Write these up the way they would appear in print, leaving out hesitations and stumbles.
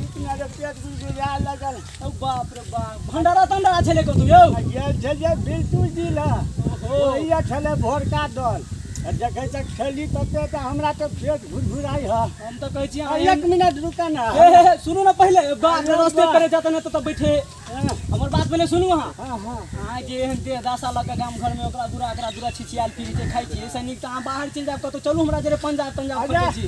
इतना रे पेट गुड़गुड़ा लगल। ओ बाप रे बाप भंडारा तंडारा छले को तू यौ ये छे बिल्कुल दिल ओहो ओहिया छले भोरका दल देखे तक खेली तते त हमरा तो पेट घुरघुराई ह। हम तो कहै छी एक मिनट रुका ना। ए सुनो ना पहले बात रास्ते करे जात न त बैठे हमर बात पहले सुनू हां हां हां हां जे एहन दे 10 साल का गाम घर में ओकरा दूरा छिछियाल फिरी के खाइ छी सैनिक त बाहर चल जाब कतो चलू हमरा जरे पंजाब पहुंचे छी।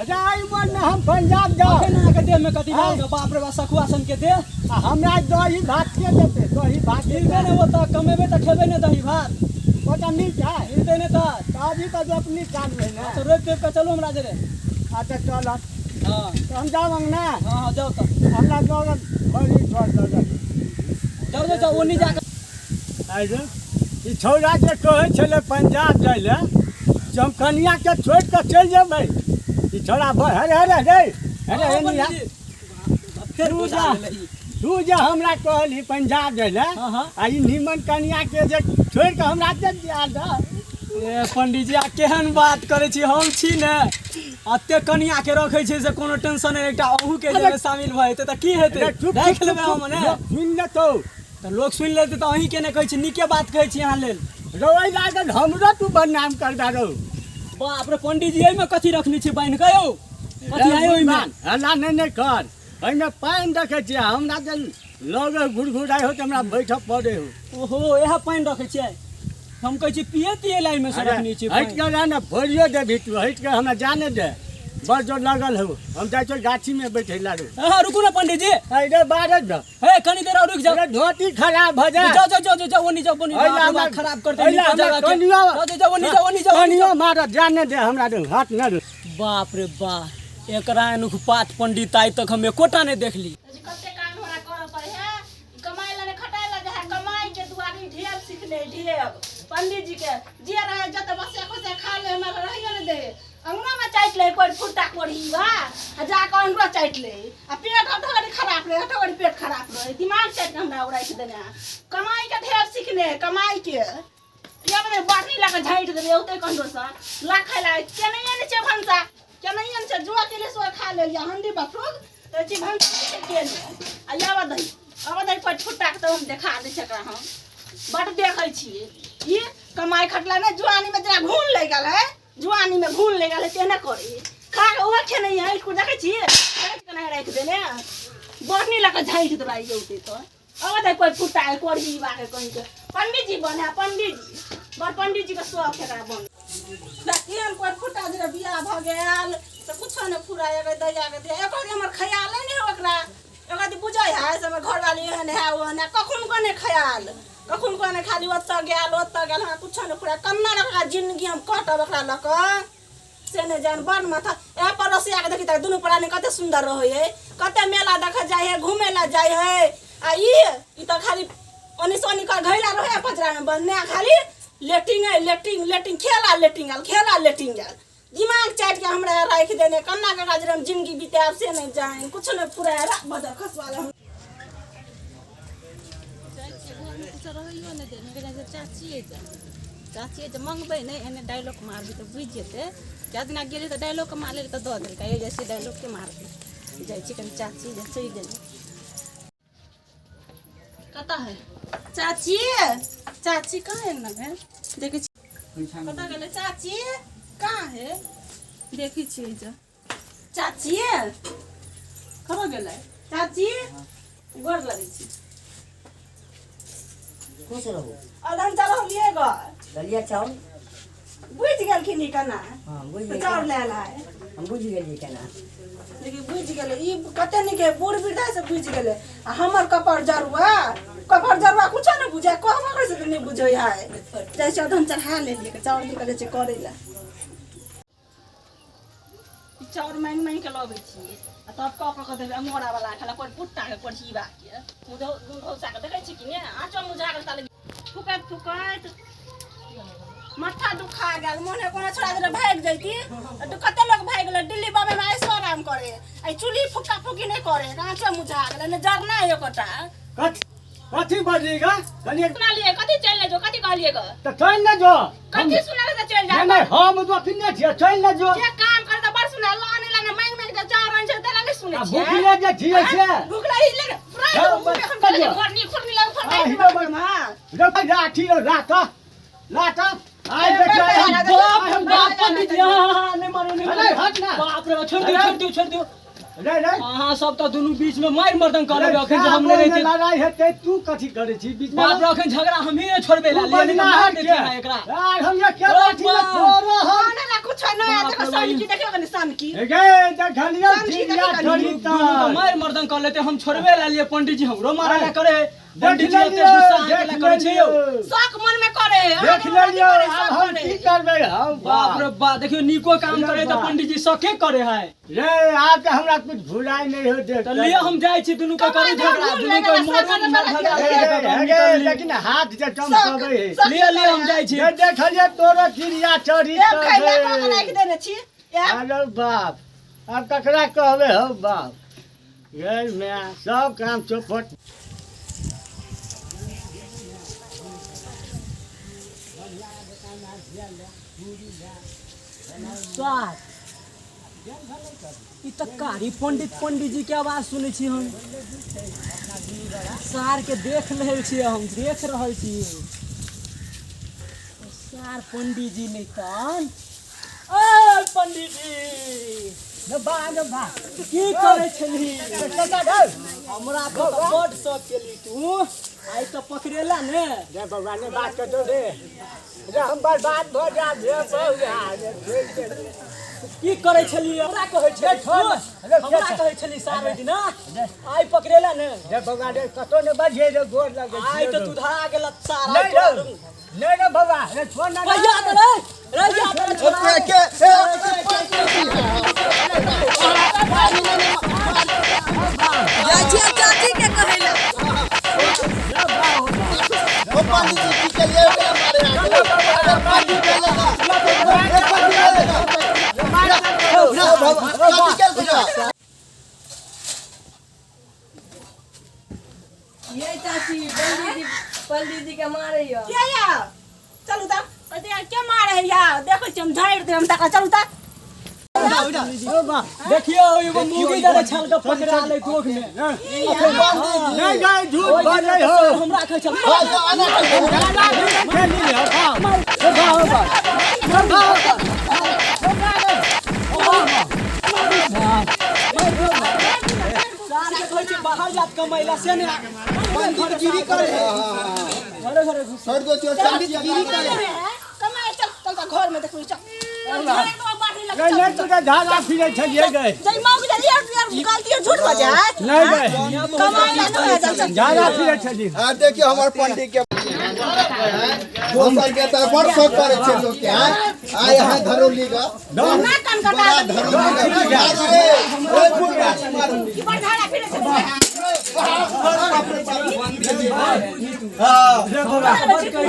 अच्छा आई मन में हम पंजाब जाओ ना के देह में कथि डाल दो बाप रे बा सखुआ सन के दे हमरा दही भात के देते दही भात मिलबे ने वो त कमेबे त खेबे ने दही भात ओटा मिल जाए मिलते ने त अभी तो अपनी काम है ना। तो रोक के चलो हमरा जरे अच्छा चल हां तो हम जाओ ना। हां जाओ त हमरा दौड़ बड़ी छोड़ दे जाओ जाओ ओनी जा आई रे ई छौरा जे कहै छले पंजाब जाय ले चमकनिया के छोड़ के चल जेबै ई छोरा अरे अरे अरे अरे फिर बुझा तू जे हमरा कहली पंजाब जाय ले आ ई निमन कनिया के जे छोड़ के हमरा दे दिया द। ए पंडित जी आ केहन बात करे छी हम छी ने अते कनिया के रखै छै से कोनो टेंशन नै एकटा अहू के जे शामिल भ हेते त की हेते देख लेबै हम ने सुन ले तो लोग सुन लेते त अही के ने कहै छी नीके बात कहै छी यहां लेल रोई लागल हमरो तू बदनाम कर दारो। बाप रे पंडित जी एमे कथि रखनी छी बाइन के यौ कथि है ओइ में हल्ला नहीं कर एमे पानी रखे छी हमरा जे लगे घुरघुराई हो त हमरा बैठ पड़े हो। ओहो एहा पानी रखे छी हम कहै छी पिए तिए लाई में से रखनी छी हट के ना भरियो दे भी तू हट के हमरा जाने दे बस जो लगल हो हम जाय छी गाछी में बैठे लाडू। हां रुकू ना पंडित जी इधर बाहर जा हे कनी देर और रुक जाओ धोती खराब भ जाए जाओ जाओ जाओ जाओ ओनी जाओ ओनी बात खराब कर दे जाओ जाओ ओनी कनियो मार जाने दे हमरा हाथ न। बाप रे बा एकरा अनुपात पंडित आई तक हम एकोटा नहीं देखली कते काम हमरा करऽ पड़े है कमाई ला ने खटाई ला है कमाई के दुआरी ढेर सीखले ढेर पंडित जी के जे रहे जत बसे खोसे खा ले हमरा रहियो ने दे अंगना में चाट ले कोई फुट्टा कोड़ी बा आ जा के अंगना चाट ले आ पेट हटोड़ी खराब रहे हटोड़ी पेट खराब रहे दिमाग चाट के हमरा उड़ाई के देना कमाई के ढेर सीखले कमाई के या में बाटी ला के झाइट दे ओते कंडो सा ला खाइला के नहीं ने छे भंसा के नहीं ने छे जुआ के ले सो खा ले या हंडी बफरोग तो ची भंसा के आ यावा दही अब दही पट फुट्टा के तो हम देखा दे छकरा हम बट देखै छी ये कमाई खटला ने जुआनी में जरा घून ले गेल है जुआनी में घून ले गेल है तेना करे खा के ओवा खे नहीं है इसको देखै छी के नहीं राख देने बटनी ला के झाइट दबाई जोते तो अब दही पट फुट्टा है कोड़ी बा के कहीं के पंडित जी बने पंडित जी बड़ पंडित जी के शौक एकरा बन देखियन पट फुट्टा जरा बियाह भ गेल तो कुछो ने फुराए के दया के दे एकर हमर ख्याल नहीं हो एकरा एकरा दी बुझै है से हमर घर वाली एहन है ओ ना कखुन को ने ख्याल कखुन को ने खाली ओत्ता गेल हां कुछो ने फुरा कन्ना रखा जिंदगी हम कटब एकरा लक से ने जान बन माथा ए पड़ोसिया के देखि त दुनु प्राणी कते सुंदर रहै है कते मेला देख जाय है घूमे ला जाय है आ ई त खाली ओनी सोनी का घैला रहे पचरा में बनने खाली लेटिंग खेला लेटिंग दिमाग चाट के हमरा राख देने कन्ना के काज हम जिंदगी बिताब से नहीं जाए कुछ न पूरा रात बदर खसवाला हम रहियो ने दे चाची जे मंगबै नहीं एने डायलॉग मारबी तो बुझ जेते जा दिना गेली तो डायलॉग मार ले तो द देलका ए जैसे डायलॉग के मार दे जाय छी कन चाची जे सही दे कता है चाची कहाँ है ना है देखे कता गेले चाची कहाँ है देखी छी जे चाची कहाँ गेले चाची गोर लगे छी खुश रहो अदन चलो लिए ग दलिया चावल बुझ गेल कि निकना हां बुझ गेल चावल ले लाए हम बुझ गेलिए केना लेकिन बुझ गेले ई कते निके बूढ़ वृद्धा से बुझ गेले आ हमर कपड़ जरुआ कुछ न बुझे को हमरा से नहीं बुझै है जैसे अदन चढ़ा ले लिए चावल निकले छै करे ला चाउर मांग के लबै छी आ तब क देबे मोरा वाला खाला कोन पुट्टा के कोन बा के मुझो सा के देखै छी कि ने आचो मुझा के ताले फुकत माथा दुखा गेल मोने कोना छोड़ा दे भाग जैती तो कते लोग भाग गेल दिल्ली बॉम्बे में ऐसो आराम करे आई चुली फुका फुकी नहीं करे आचो मुझा गेल ने जरना है कोटा कथी बजेगा कनिए सुना लिए कथी चल जो कथी कहलिए ग त चल न जो कथी सुना से चल जा नहीं हम तो किन्ने छिए चल न जो जे काम कर त बड़ सुना लाने लाने मांग के चार रंग से तेला नहीं सुने आ छियै भूखले जे छियै से भूख लागि ले जाउ, बस कर दियौ। घरनी खुरनी लग आ, फटाइ हिरो रे लाठी रो लाटा आइ देखो बाप बाप पंडित जी हां नहीं मारो नहीं अरे हट ना बाप रे छोड़ दियो रे रे हां सब तो दोनों बीच में मार मर्दन कर लेबे अखन जे हम नहीं रहते लड़ाई हेतै तू कथी करे छी बीच में बाप रे अखन झगड़ा हम ही छोड़बे ला ले मार देते ना एकरा यार हम ये क्या लाठी में छोड़ो हम ना ना कुछ नहीं आ देखो सन की देखियो कनी सन की गे देखलियो चिड़िया छोड़ी तो मार मर्दन कर लेते हम छोड़बे ला लिए पंडित जी हमरो मारा ना करे पंडित जी देख एते गुस्सा आके करे छै यौ शौक मन में करे देख लियो अब हम की करबे हम बाप रे बाप देखियो निको काम करे तो पंडित जी सके करे है रे आज हमरा कुछ भुलाई नहीं हो दे तो लिए हम जाय छी दुनु को करे झगड़ा दुनु को मोरू झगड़ा लेकिन हाथ जे कम करबे लिए हम जाय छी देखलियो तोरो चिड़िया चढ़ी एक खैला का राख देने छी अरे बाप अब ककरा कहबे हो बाप ये मैं सब काम चौपट स्वाद ई त कारी पंडित जी के आवाज सुनै छी हम सार के देख रहल छी हम देख रहल छी सार पंडित जी नहीं तन ओ पंडित जी बा की करे छली हमरा तो बड शौक केली तू आई तो पकड़ेला ने रे बाबा ने बात कर दो रे हम बर्बाद भ जा रे की करे छली हमरा कहै छै हमरा कहै छली सार ओइ दिना आई पकड़ेला ने रे बाबा रे कतो ने बजे रे गोर लगे आई तो तू धरा गेल सारा नहीं रे बाबा रे छोड़ ना भैया रे छोड़ा चाची के कहेला ये चाची पंडित जी के मारे यो के या चलू त कते के मारे है या देखो छी हम झाड़ दे हम तक चलू त देखियो एगो मुगी जरे छाल के पकड़ा ले कोख में नहीं नहीं झूठ बाजे हो हमरा कहै छल खेली सार के कहै छै बाहर जात कमैला से ने घर गिरी करे घरे घरे घुस छोड़ दो चाची गिरी करे कमाए चल चल घर में देखो चल नहीं तू झाड़ा फिरे छलिए गए जय मौग जल्दी यार गलती झूठ बजा नहीं गए कमाए ना चल झाड़ा फिरे छलिए हां देखियो हमर पंडित के दोसर के त बड़ शौक करे छै लोग के आय यहाँ धरोली का ना कन कटा धरोली का ओए फुल मारो की बड़ झाड़ा फिरे छे हां रे बाबा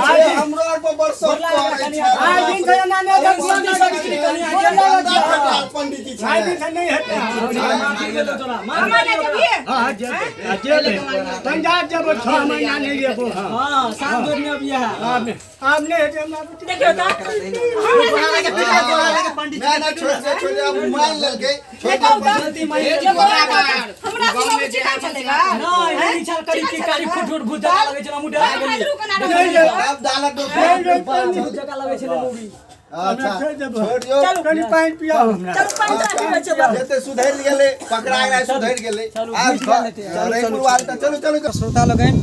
आय हमरो और बड़ शौक करे छै आज दिन से ना ने पंडित जी आज दिन से नहीं हटे हमारे जबी हां जे पंजाब जब 6 महीना नहीं लेबो हां सात दिन में अब यह आपने हटे हमरा देखियो त ना छोड़ अब मोबाइल लग गई हमरा से चिका चलेगा नहीं नहीं चल करी की कारी फुट भूत लगे छला मुडा गेली अब दाना तो भूत जगह लगे छले मूवी अच्छा छोड़ दियो कनी पानी पिया हमरा चल पंद्रह दिन में चल जते सुधर गेले पकड़ा गए सुधर गेले आज चलो चलो श्रोता लोगन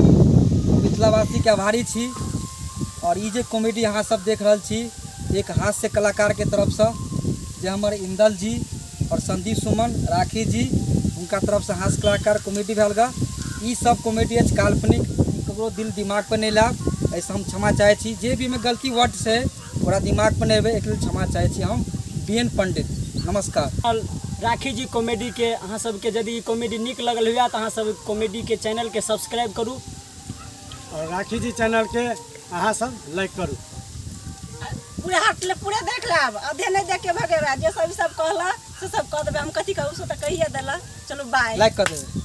मिथिलावासी के आभारी छी और ई जे कॉमेडी अहाँ सब देख रहल छी एक हास्य कलाकार के तरफ से जे हमर इंदल जी और संदीप सुमन राखी जी उनका तरफ से हास्य कलाकार कॉमेडी भेल गा ई सब कॉमेडी अछि काल्पनिक ककरो दिल दिमाग पर नहीं लाब ऐसे हम क्षमा चाहे छी जे भी में गलती वर्ड से ओकरा दिमाग पर नहीं एबे एक क्षमा चाहे छी हम बीएन पंडित नमस्कार राखी जी कॉमेडी के अहाँ सबके यदि कॉमेडी निक लगल हुआ तो अहाँ सब कॉमेडी के चैनल के सब्सक्राइब करू और राखी जी चैनल के अहाँ सब लाइक करू पूरे हाथ ले पूरे देख लेब आधे नहीं देख के भगेबा जे सब कहला से सब कह देबे हम कथी कहू सो त कहिए देला चलो बाय लाइक कर देबै